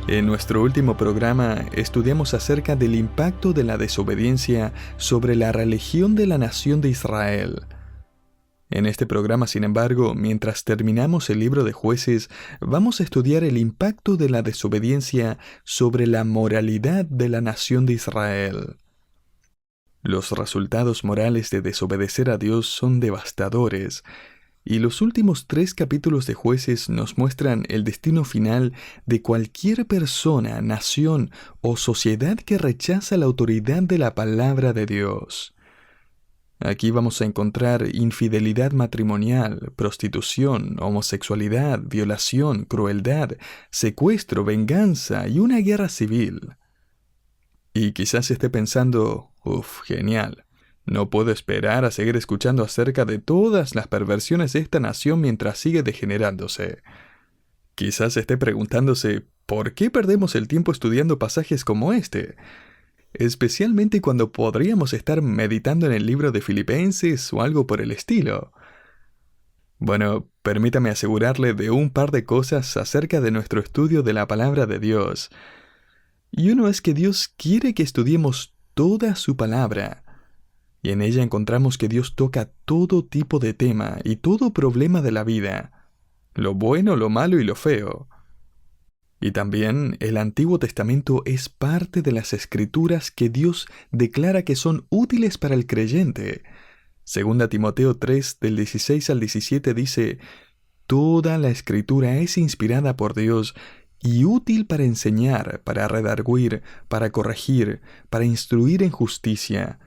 En nuestro último programa estudiamos acerca del impacto de la desobediencia sobre la religión de la nación de Israel. En este programa, sin embargo, mientras terminamos el libro de Jueces, vamos a estudiar el impacto de la desobediencia sobre la moralidad de la nación de Israel. Los resultados morales de desobedecer a Dios son devastadores, y los últimos 3 capítulos de Jueces nos muestran el destino final de cualquier persona, nación o sociedad que rechaza la autoridad de la palabra de Dios. Aquí vamos a encontrar infidelidad matrimonial, prostitución, homosexualidad, violación, crueldad, secuestro, venganza y una guerra civil. Y quizás esté pensando, genial. No puedo esperar a seguir escuchando acerca de todas las perversiones de esta nación mientras sigue degenerándose. Quizás esté preguntándose, ¿por qué perdemos el tiempo estudiando pasajes como este? Especialmente cuando podríamos estar meditando en el libro de Filipenses o algo por el estilo. Bueno, permítame asegurarle de un par de cosas acerca de nuestro estudio de la palabra de Dios. Y uno es que Dios quiere que estudiemos toda su palabra. Y en ella encontramos que Dios toca todo tipo de tema y todo problema de la vida, lo bueno, lo malo y lo feo. Y también el Antiguo Testamento es parte de las Escrituras que Dios declara que son útiles para el creyente. Segunda Timoteo 3, del 16 al 17 dice, «Toda la Escritura es inspirada por Dios y útil para enseñar, para redarguir, para corregir, para instruir en justicia,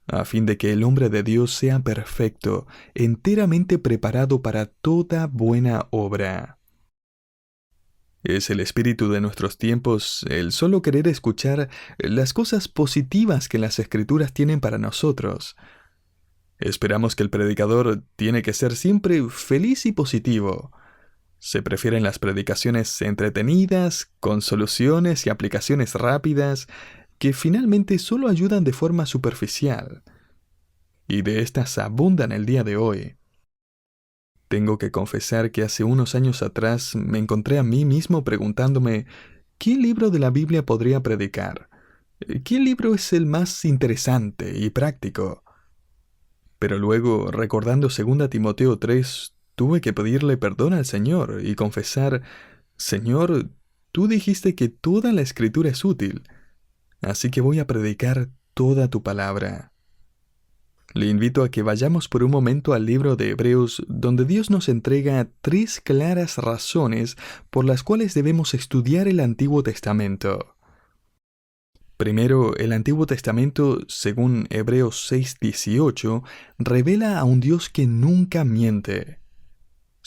a fin de que el hombre de Dios sea perfecto, enteramente preparado para toda buena obra». Es el espíritu de nuestros tiempos el solo querer escuchar las cosas positivas que las Escrituras tienen para nosotros. Esperamos que el predicador tiene que ser siempre feliz y positivo. Se prefieren las predicaciones entretenidas, con soluciones y aplicaciones rápidas, que finalmente solo ayudan de forma superficial. Y de estas abundan el día de hoy. Tengo que confesar que hace unos años atrás me encontré a mí mismo preguntándome, ¿qué libro de la Biblia podría predicar? ¿Qué libro es el más interesante y práctico? Pero luego, recordando 2 Timoteo 3, tuve que pedirle perdón al Señor y confesar, Señor, tú dijiste que toda la Escritura es útil, así que voy a predicar toda tu palabra. Le invito a que vayamos por un momento al libro de Hebreos, donde Dios nos entrega 3 claras razones por las cuales debemos estudiar el Antiguo Testamento. Primero, el Antiguo Testamento, según Hebreos 6:18, revela a un Dios que nunca miente.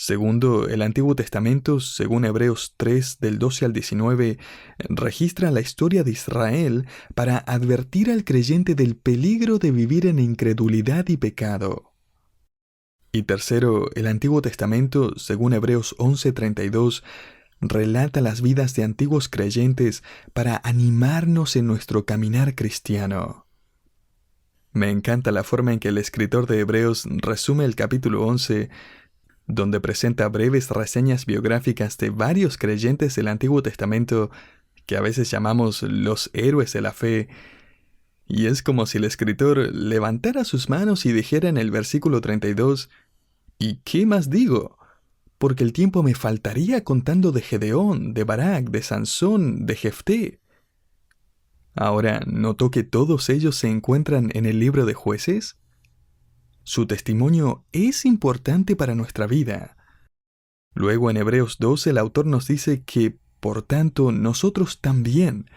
Segundo, el Antiguo Testamento, según Hebreos 3, del 12 al 19, registra la historia de Israel para advertir al creyente del peligro de vivir en incredulidad y pecado. Y tercero, el Antiguo Testamento, según Hebreos 11:32, relata las vidas de antiguos creyentes para animarnos en nuestro caminar cristiano. Me encanta la forma en que el escritor de Hebreos resume el capítulo 11, donde presenta breves reseñas biográficas de varios creyentes del Antiguo Testamento que a veces llamamos los héroes de la fe, y es como si el escritor levantara sus manos y dijera en el versículo 32, ¿y qué más digo? Porque el tiempo me faltaría contando de Gedeón, de Barak, de Sansón, de Jefté. Ahora, ¿notó que todos ellos se encuentran en el libro de Jueces? Su testimonio es importante para nuestra vida. Luego en Hebreos 12 el autor nos dice que, por tanto, nosotros también,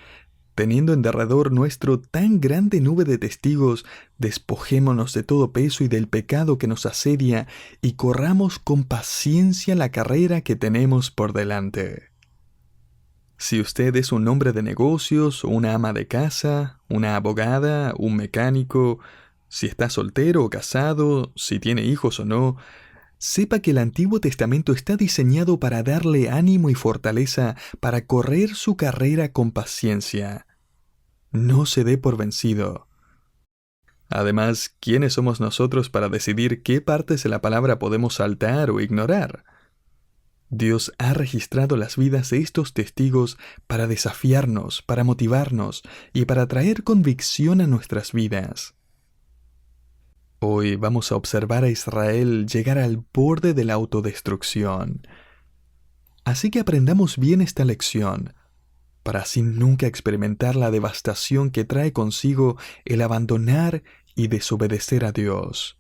teniendo en derredor nuestro tan grande nube de testigos, despojémonos de todo peso y del pecado que nos asedia, y corramos con paciencia la carrera que tenemos por delante. Si usted es un hombre de negocios, una ama de casa, una abogada, un mecánico, si está soltero o casado, si tiene hijos o no, sepa que el Antiguo Testamento está diseñado para darle ánimo y fortaleza para correr su carrera con paciencia. No se dé por vencido. Además, ¿quiénes somos nosotros para decidir qué partes de la palabra podemos saltar o ignorar? Dios ha registrado las vidas de estos testigos para desafiarnos, para motivarnos y para traer convicción a nuestras vidas. Hoy vamos a observar a Israel llegar al borde de la autodestrucción. Así que aprendamos bien esta lección, para así nunca experimentar la devastación que trae consigo el abandonar y desobedecer a Dios.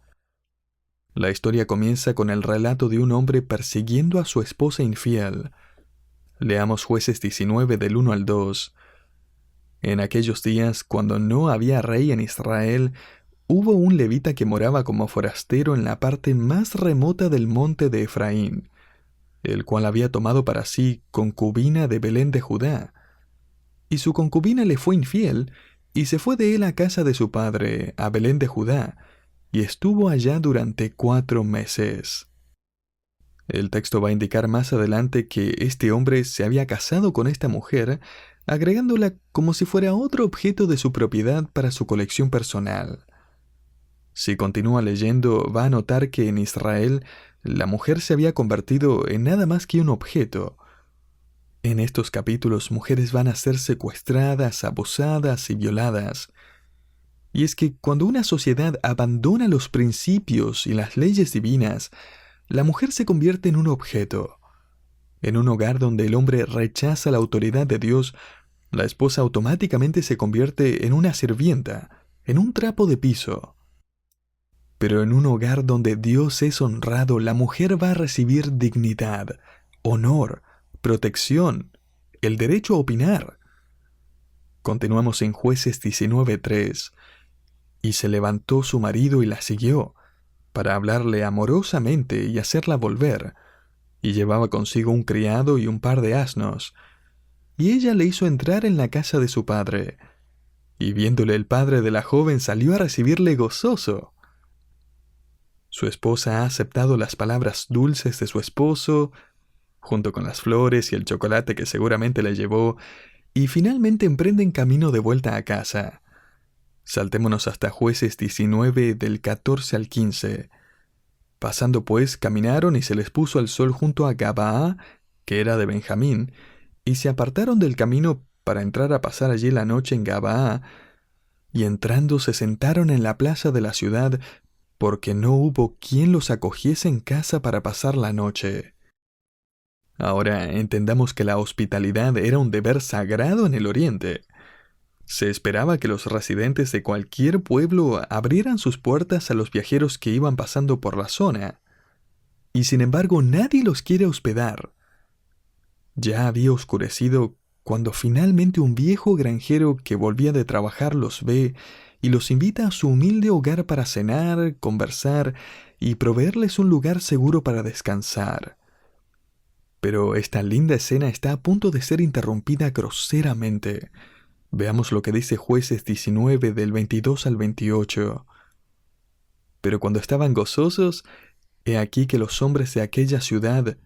La historia comienza con el relato de un hombre persiguiendo a su esposa infiel. Leamos Jueces 19 del 1 al 2. En aquellos días, cuando no había rey en Israel, hubo un levita que moraba como forastero en la parte más remota del monte de Efraín, el cual había tomado para sí concubina de Belén de Judá. Y su concubina le fue infiel, y se fue de él a casa de su padre, a Belén de Judá, y estuvo allá durante 4 meses. El texto va a indicar más adelante que este hombre se había casado con esta mujer, agregándola como si fuera otro objeto de su propiedad para su colección personal. Si continúa leyendo, va a notar que en Israel la mujer se había convertido en nada más que un objeto. En estos capítulos, mujeres van a ser secuestradas, abusadas y violadas. Y es que cuando una sociedad abandona los principios y las leyes divinas, la mujer se convierte en un objeto. En un hogar donde el hombre rechaza la autoridad de Dios, la esposa automáticamente se convierte en una sirvienta, en un trapo de piso. Pero en un hogar donde Dios es honrado, la mujer va a recibir dignidad, honor, protección, el derecho a opinar. Continuamos en Jueces 19:3. Y se levantó su marido y la siguió, para hablarle amorosamente y hacerla volver, y llevaba consigo un criado y un par de asnos. Y ella le hizo entrar en la casa de su padre, y viéndole el padre de la joven salió a recibirle gozoso. Su esposa ha aceptado las palabras dulces de su esposo, junto con las flores y el chocolate que seguramente le llevó, y finalmente emprenden camino de vuelta a casa. Saltémonos hasta Jueces 19 del 14 al 15. Pasando pues, caminaron y se les puso el sol junto a Gabaa, que era de Benjamín, y se apartaron del camino para entrar a pasar allí la noche en Gabaa, y entrando se sentaron en la plaza de la ciudad, porque no hubo quien los acogiese en casa para pasar la noche. Ahora entendamos que la hospitalidad era un deber sagrado en el Oriente. Se esperaba que los residentes de cualquier pueblo abrieran sus puertas a los viajeros que iban pasando por la zona, y sin embargo nadie los quiere hospedar. Ya había oscurecido cuando finalmente un viejo granjero que volvía de trabajar los ve y los invita a su humilde hogar para cenar, conversar y proveerles un lugar seguro para descansar. Pero esta linda escena está a punto de ser interrumpida groseramente. Veamos lo que dice Jueces 19 del 22 al 28. Pero cuando estaban gozosos, he aquí que los hombres de aquella ciudad,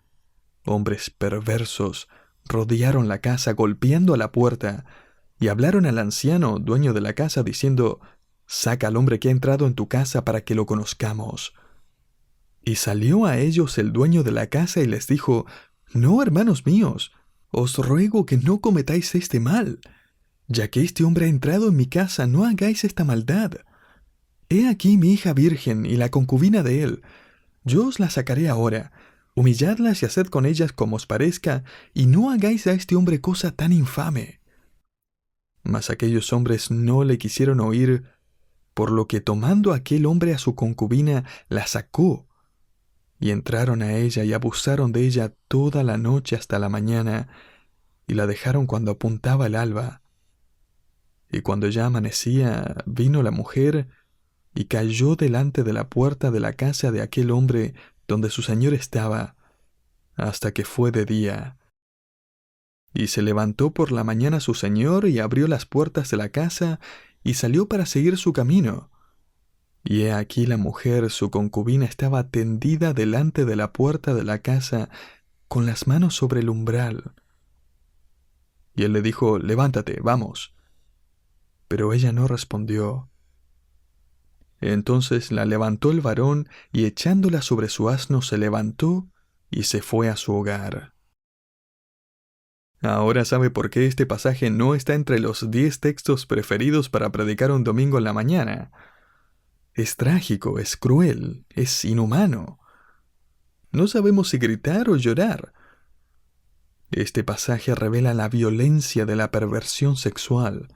hombres perversos, rodearon la casa golpeando a la puerta, y hablaron al anciano, dueño de la casa, diciendo: «Saca al hombre que ha entrado en tu casa para que lo conozcamos». Y salió a ellos el dueño de la casa y les dijo: «No, hermanos míos, os ruego que no cometáis este mal. Ya que este hombre ha entrado en mi casa, no hagáis esta maldad. He aquí mi hija virgen y la concubina de él. Yo os la sacaré ahora. Humilladlas y haced con ellas como os parezca, y no hagáis a este hombre cosa tan infame». Mas aquellos hombres no le quisieron oír, por lo que tomando aquel hombre a su concubina, la sacó. Y entraron a ella y abusaron de ella toda la noche hasta la mañana, y la dejaron cuando apuntaba el alba. Y cuando ya amanecía, vino la mujer y cayó delante de la puerta de la casa de aquel hombre donde su señor estaba, hasta que fue de día. Y se levantó por la mañana su señor y abrió las puertas de la casa y salió para seguir su camino. Y he aquí la mujer, su concubina, estaba tendida delante de la puerta de la casa, con las manos sobre el umbral. Y él le dijo: «Levántate, vamos». Pero ella no respondió. Entonces la levantó el varón, y echándola sobre su asno se levantó y se fue a su hogar. Ahora sabe por qué este pasaje no está entre los 10 textos preferidos para predicar un domingo en la mañana. Es trágico, es cruel, es inhumano. No sabemos si gritar o llorar. Este pasaje revela la violencia de la perversión sexual.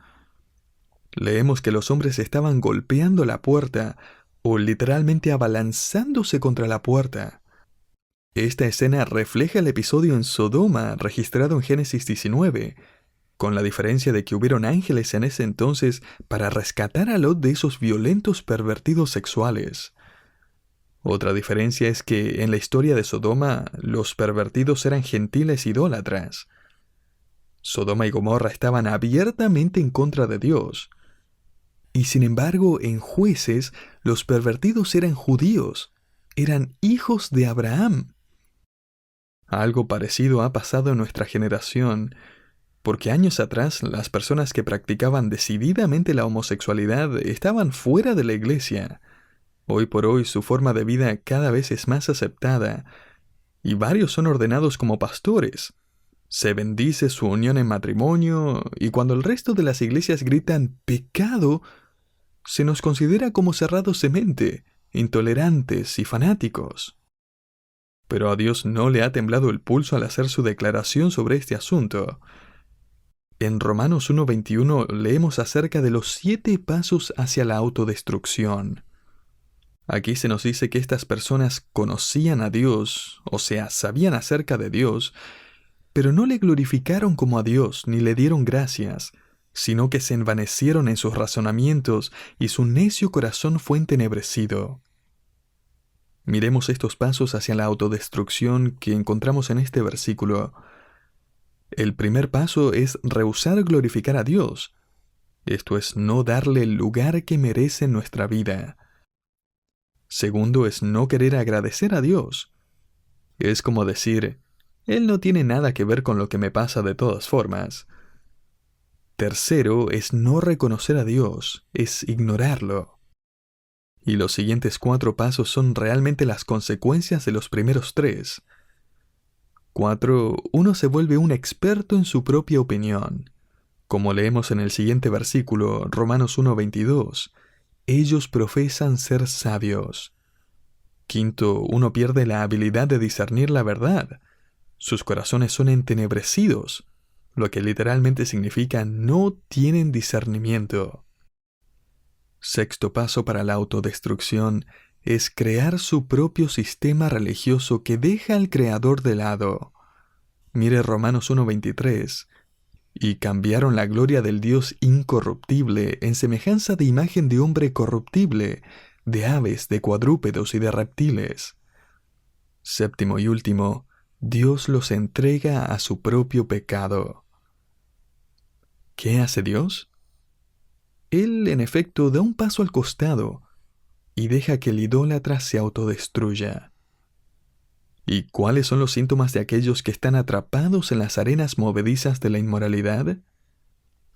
Leemos que los hombres estaban golpeando la puerta o literalmente abalanzándose contra la puerta. Esta escena refleja el episodio en Sodoma registrado en Génesis 19, con la diferencia de que hubieron ángeles en ese entonces para rescatar a Lot de esos violentos pervertidos sexuales. Otra diferencia es que en la historia de Sodoma los pervertidos eran gentiles idólatras. Sodoma y Gomorra estaban abiertamente en contra de Dios. Y sin embargo, en Jueces, los pervertidos eran judíos, eran hijos de Abraham. Algo parecido ha pasado en nuestra generación, porque años atrás las personas que practicaban decididamente la homosexualidad estaban fuera de la iglesia. Hoy por hoy su forma de vida cada vez es más aceptada, y varios son ordenados como pastores. Se bendice su unión en matrimonio, y cuando el resto de las iglesias gritan «pecado», se nos considera como cerrados de mente, intolerantes y fanáticos. Pero a Dios no le ha temblado el pulso al hacer su declaración sobre este asunto. En Romanos 1:21 leemos acerca de los 7 pasos hacia la autodestrucción. Aquí se nos dice que estas personas conocían a Dios, o sea, sabían acerca de Dios, pero no le glorificaron como a Dios ni le dieron gracias, sino que se envanecieron en sus razonamientos y su necio corazón fue entenebrecido. Miremos estos pasos hacia la autodestrucción que encontramos en este versículo. El primer paso es rehusar glorificar a Dios. Esto es no darle el lugar que merece en nuestra vida. Segundo es no querer agradecer a Dios. Es como decir, Él no tiene nada que ver con lo que me pasa de todas formas. Tercero es no reconocer a Dios, es ignorarlo. Y los siguientes 4 pasos son realmente las consecuencias de los primeros 3. 4. Uno se vuelve un experto en su propia opinión. Como leemos en el siguiente versículo, Romanos 1:22, ellos profesan ser sabios. 5. Uno pierde la habilidad de discernir la verdad. Sus corazones son entenebrecidos, lo que literalmente significa no tienen discernimiento. Sexto paso para la autodestrucción es crear su propio sistema religioso que deja al Creador de lado. Mire Romanos 1:23. Y cambiaron la gloria del Dios incorruptible en semejanza de imagen de hombre corruptible, de aves, de cuadrúpedos y de reptiles. Séptimo y último, Dios los entrega a su propio pecado. ¿Qué hace Dios? Él, en efecto, da un paso al costado y deja que el idólatra se autodestruya. ¿Y cuáles son los síntomas de aquellos que están atrapados en las arenas movedizas de la inmoralidad?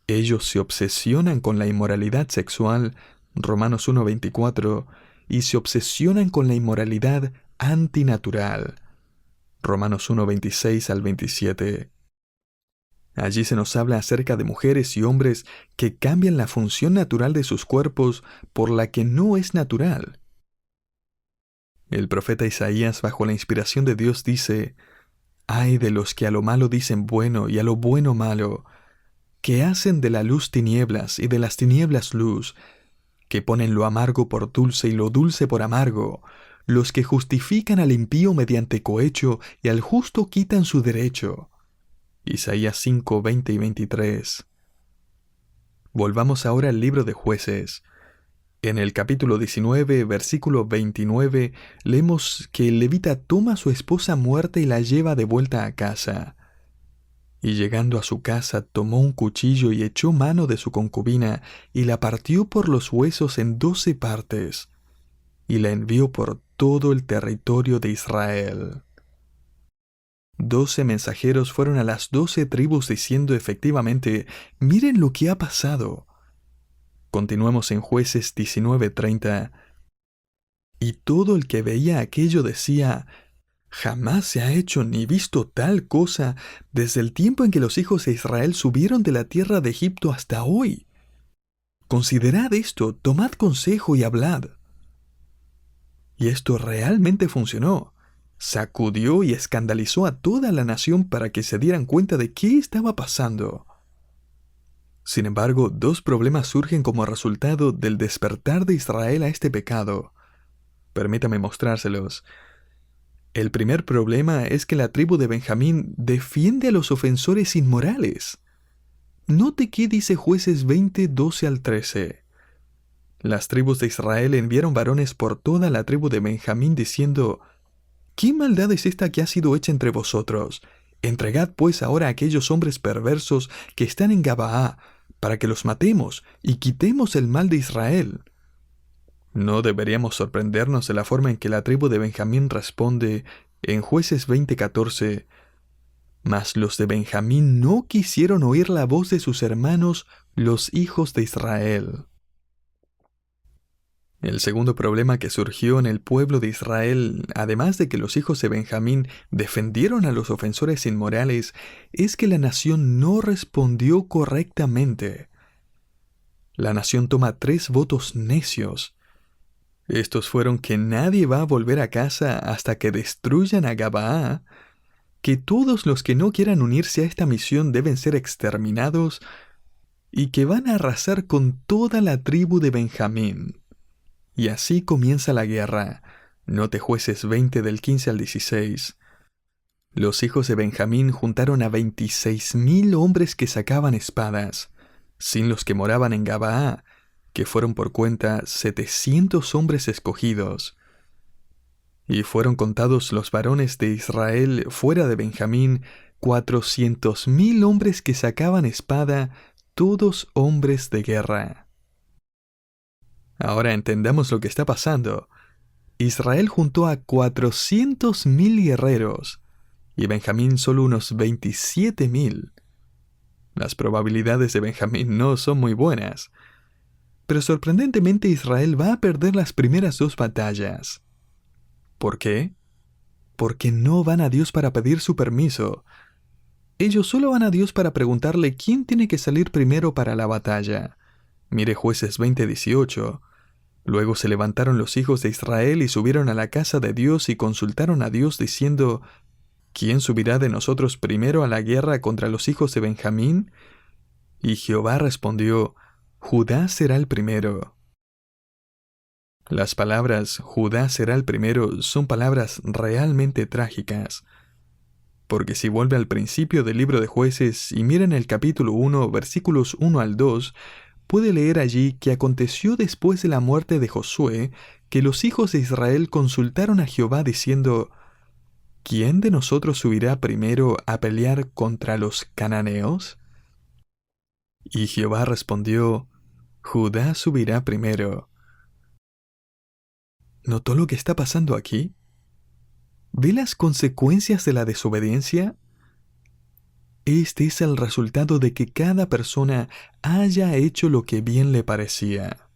Ellos se obsesionan con la inmoralidad sexual, Romanos 1:24, y se obsesionan con la inmoralidad antinatural, Romanos 1:26 al 27. Allí se nos habla acerca de mujeres y hombres que cambian la función natural de sus cuerpos por la que no es natural. El profeta Isaías, bajo la inspiración de Dios, dice: «Ay de los que a lo malo dicen bueno y a lo bueno malo, que hacen de la luz tinieblas y de las tinieblas luz, que ponen lo amargo por dulce y lo dulce por amargo, los que justifican al impío mediante cohecho y al justo quitan su derecho». Isaías 5, 20 y 23. Volvamos ahora al libro de Jueces. En el capítulo 19, versículo 29, leemos que el levita toma a su esposa muerta y la lleva de vuelta a casa. Y llegando a su casa, tomó un cuchillo y echó mano de su concubina, y la partió por los huesos en 12 partes, y la envió por todo el territorio de Israel. 12 mensajeros fueron a las 12 tribus diciendo efectivamente: «Miren lo que ha pasado». Continuamos en Jueces 19:30. Y todo el que veía aquello decía: Jamás se ha hecho ni visto tal cosa desde el tiempo en que los hijos de Israel subieron de la tierra de Egipto hasta hoy. Considerad esto, tomad consejo y hablad. Y esto realmente funcionó. Sacudió y escandalizó a toda la nación para que se dieran cuenta de qué estaba pasando. Sin embargo, dos problemas surgen como resultado del despertar de Israel a este pecado. Permítame mostrárselos. El primer problema es que la tribu de Benjamín defiende a los ofensores inmorales. Note qué dice Jueces 20, 12 al 13. Las tribus de Israel enviaron varones por toda la tribu de Benjamín diciendo: ¿Qué maldad es esta que ha sido hecha entre vosotros? Entregad pues ahora a aquellos hombres perversos que están en Gabaa, para que los matemos y quitemos el mal de Israel. No deberíamos sorprendernos de la forma en que la tribu de Benjamín responde en Jueces 20:14. Mas los de Benjamín no quisieron oír la voz de sus hermanos, los hijos de Israel. El segundo problema que surgió en el pueblo de Israel, además de que los hijos de Benjamín defendieron a los ofensores inmorales, es que la nación no respondió correctamente. La nación toma 3 votos necios. Estos fueron que nadie va a volver a casa hasta que destruyan a Gabaa, que todos los que no quieran unirse a esta misión deben ser exterminados y que van a arrasar con toda la tribu de Benjamín. Y así comienza la guerra. Note Jueces 20 del 15 al 16. Los hijos de Benjamín juntaron a 26,000 hombres que sacaban espadas, sin los que moraban en Gabaa, que fueron por cuenta 700 hombres escogidos. Y fueron contados los varones de Israel fuera de Benjamín, 400,000 hombres que sacaban espada, todos hombres de guerra. Ahora entendamos lo que está pasando. Israel juntó a 400,000 guerreros y Benjamín solo unos 27,000. Las probabilidades de Benjamín no son muy buenas. Pero sorprendentemente Israel va a perder las primeras 2 batallas. ¿Por qué? Porque no van a Dios para pedir su permiso. Ellos solo van a Dios para preguntarle quién tiene que salir primero para la batalla. Mire Jueces 20:18. Luego se levantaron los hijos de Israel y subieron a la casa de Dios y consultaron a Dios diciendo: ¿Quién subirá de nosotros primero a la guerra contra los hijos de Benjamín? Y Jehová respondió: Judá será el primero. Las palabras Judá será el primero son palabras realmente trágicas. Porque si vuelve al principio del libro de Jueces y mira en el capítulo 1, versículos 1 al 2, puede leer allí que aconteció después de la muerte de Josué que los hijos de Israel consultaron a Jehová diciendo: ¿Quién de nosotros subirá primero a pelear contra los cananeos? Y Jehová respondió: Judá subirá primero. ¿Notó lo que está pasando aquí? ¿Ve las consecuencias de la desobediencia? Este es el resultado de que cada persona haya hecho lo que bien le parecía.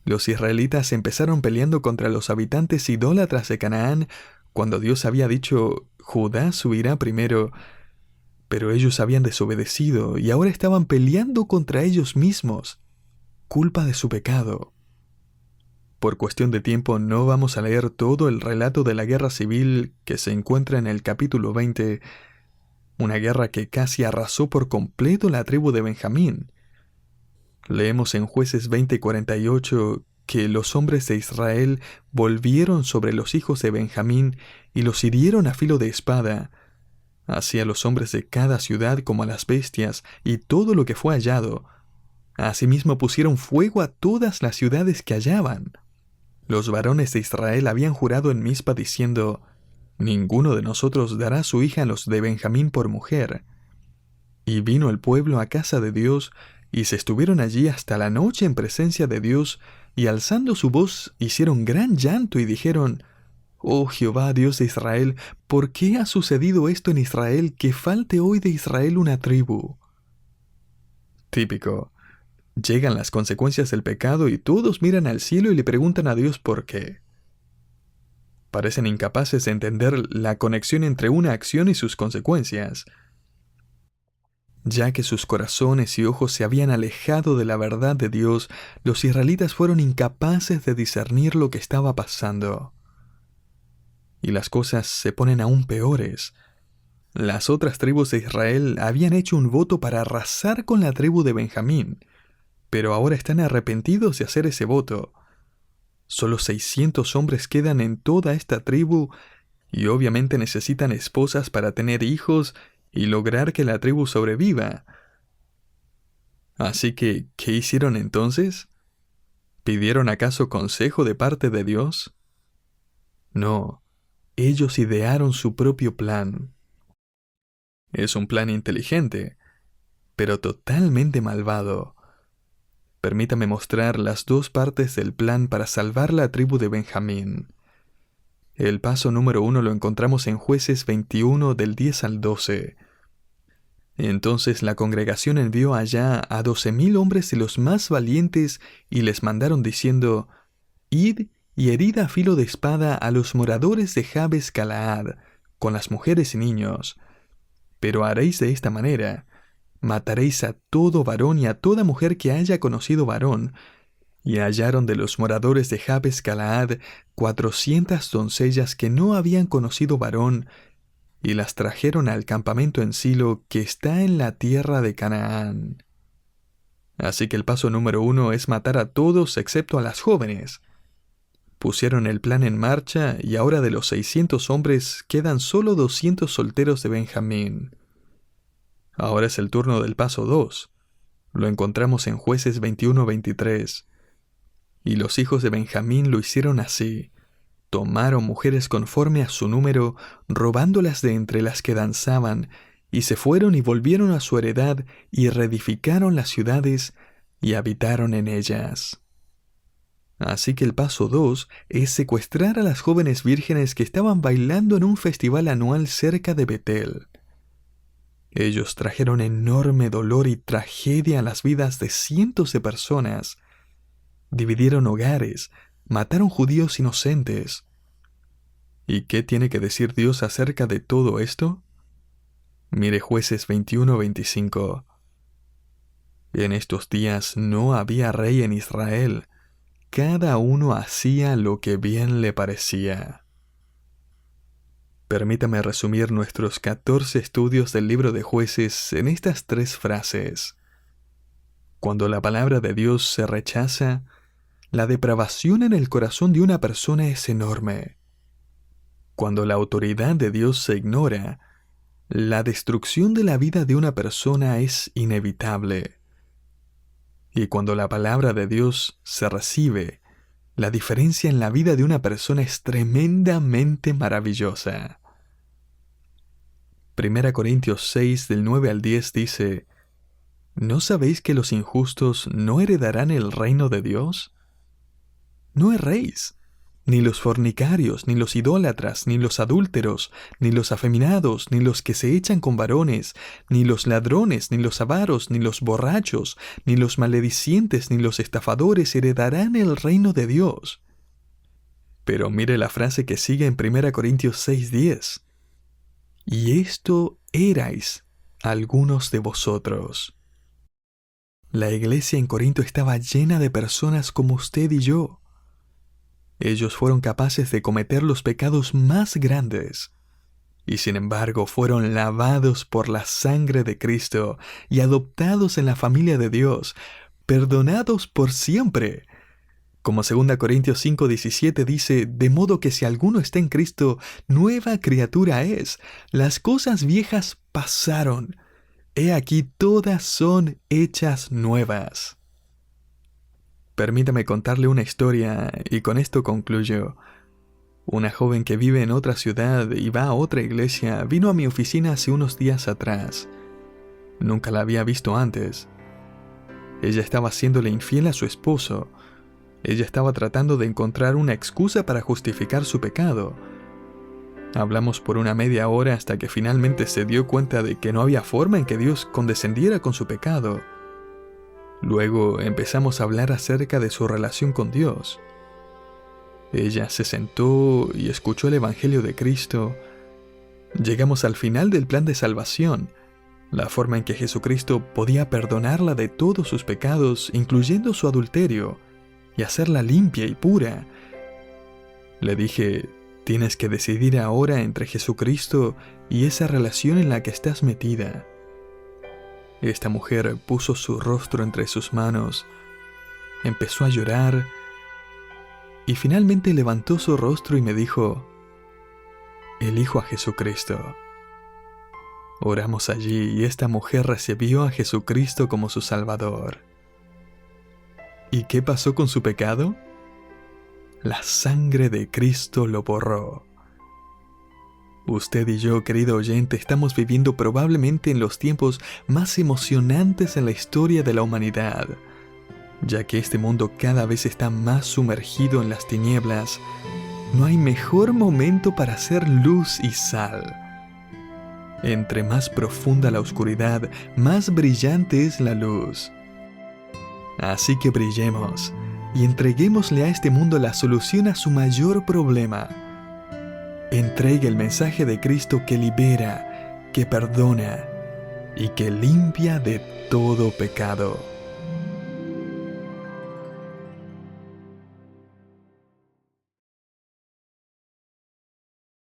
Los israelitas empezaron peleando contra los habitantes idólatras de Canaán cuando Dios había dicho: Judá subirá primero, pero ellos habían desobedecido y ahora estaban peleando contra ellos mismos, culpa de su pecado. Por cuestión de tiempo no vamos a leer todo el relato de la guerra civil que se encuentra en el capítulo 20, una guerra que casi arrasó por completo la tribu de Benjamín. Leemos en Jueces 20:48 que los hombres de Israel volvieron sobre los hijos de Benjamín y los hirieron a filo de espada, así a los hombres de cada ciudad como a las bestias y todo lo que fue hallado. Asimismo pusieron fuego a todas las ciudades que hallaban. Los varones de Israel habían jurado en Mizpa diciendo: Ninguno de nosotros dará su hija a los de Benjamín por mujer. Y vino el pueblo a casa de Dios, y se estuvieron allí hasta la noche en presencia de Dios, y alzando su voz hicieron gran llanto y dijeron: Oh Jehová, Dios de Israel, ¿por qué ha sucedido esto en Israel, que falte hoy de Israel una tribu? Típico. Llegan las consecuencias del pecado y todos miran al cielo y le preguntan a Dios por qué. Parecen incapaces de entender la conexión entre una acción y sus consecuencias, ya que sus corazones y ojos se habían alejado de la verdad de Dios. Los israelitas fueron incapaces de discernir lo que estaba pasando. Y las cosas se ponen aún peores. Las otras tribus de Israel habían hecho un voto para arrasar con la tribu de Benjamín, pero ahora están arrepentidos de hacer ese voto. Solo 600 hombres quedan en toda esta tribu y obviamente necesitan esposas para tener hijos y lograr que la tribu sobreviva. Así que, ¿qué hicieron entonces? ¿Pidieron acaso consejo de parte de Dios? No, ellos idearon su propio plan. Es un plan inteligente, pero totalmente malvado. Permítame mostrar las dos partes del plan para salvar la tribu de Benjamín. El paso número 1 lo encontramos en Jueces 21 del 10 al 12. Entonces la congregación envió allá a 12,000 hombres de los más valientes y les mandaron diciendo: Id y herid a filo de espada a los moradores de Jabes Galaad, con las mujeres y niños. Pero haréis de esta manera: mataréis a todo varón y a toda mujer que haya conocido varón. Y hallaron de los moradores de Jabes Galaad 400 doncellas que no habían conocido varón, y las trajeron al campamento en Silo, que está en la tierra de Canaán. Así que el paso número 1 es matar a todos excepto a las jóvenes. Pusieron el plan en marcha y ahora de los 600 hombres quedan solo 200 solteros de Benjamín. Ahora es el turno del paso 2. Lo encontramos en Jueces 21-23. Y los hijos de Benjamín lo hicieron así. Tomaron mujeres conforme a su número, robándolas de entre las que danzaban, y se fueron y volvieron a su heredad, y reedificaron las ciudades, y habitaron en ellas. Así que el paso 2 es secuestrar a las jóvenes vírgenes que estaban bailando en un festival anual cerca de Betel. Ellos trajeron enorme dolor y tragedia a las vidas de cientos de personas. Dividieron hogares, mataron judíos inocentes. ¿Y qué tiene que decir Dios acerca de todo esto? Mire Jueces 21-25. En estos días no había rey en Israel. Cada uno hacía lo que bien le parecía. Permítame resumir nuestros 14 estudios del libro de Jueces en estas 3 frases. Cuando la palabra de Dios se rechaza, la depravación en el corazón de una persona es enorme. Cuando la autoridad de Dios se ignora, la destrucción de la vida de una persona es inevitable. Y cuando la palabra de Dios se recibe, la diferencia en la vida de una persona es tremendamente maravillosa. 1 Corintios 6 del 9 al 10 dice: ¿No sabéis que los injustos no heredarán el reino de Dios? No erréis, ni los fornicarios, ni los idólatras, ni los adúlteros, ni los afeminados, ni los que se echan con varones, ni los ladrones, ni los avaros, ni los borrachos, ni los maledicientes, ni los estafadores heredarán el reino de Dios. Pero mire la frase que sigue en 1 Corintios 6:10. Y esto erais algunos de vosotros. La iglesia en Corinto estaba llena de personas como usted y yo. Ellos fueron capaces de cometer los pecados más grandes, y sin embargo fueron lavados por la sangre de Cristo y adoptados en la familia de Dios, perdonados por siempre. Como 2 Corintios 5:17 dice: de modo que si alguno está en Cristo, nueva criatura es. Las cosas viejas pasaron. He aquí todas son hechas nuevas. Permítame contarle una historia y con esto concluyo. Una joven que vive en otra ciudad y va a otra iglesia vino a mi oficina hace unos días atrás. Nunca la había visto antes. Ella estaba haciéndole infiel a su esposo. Ella estaba tratando de encontrar una excusa para justificar su pecado. Hablamos por una media hora hasta que finalmente se dio cuenta de que no había forma en que Dios condescendiera con su pecado. Luego empezamos a hablar acerca de su relación con Dios. Ella se sentó y escuchó el Evangelio de Cristo. Llegamos al final del plan de salvación, la forma en que Jesucristo podía perdonarla de todos sus pecados, incluyendo su adulterio, y hacerla limpia y pura. Le dije, tienes que decidir ahora entre Jesucristo y esa relación en la que estás metida. Esta mujer puso su rostro entre sus manos, empezó a llorar y finalmente levantó su rostro y me dijo, elijo a Jesucristo. Oramos allí y esta mujer recibió a Jesucristo como su Salvador. ¿Y qué pasó con su pecado? La sangre de Cristo lo borró. Usted y yo, querido oyente, estamos viviendo probablemente en los tiempos más emocionantes en la historia de la humanidad, ya que este mundo cada vez está más sumergido en las tinieblas. No hay mejor momento para hacer luz y sal. Entre más profunda la oscuridad, más brillante es la luz. Así que brillemos y entreguémosle a este mundo la solución a su mayor problema. Entregue el mensaje de Cristo que libera, que perdona y que limpia de todo pecado.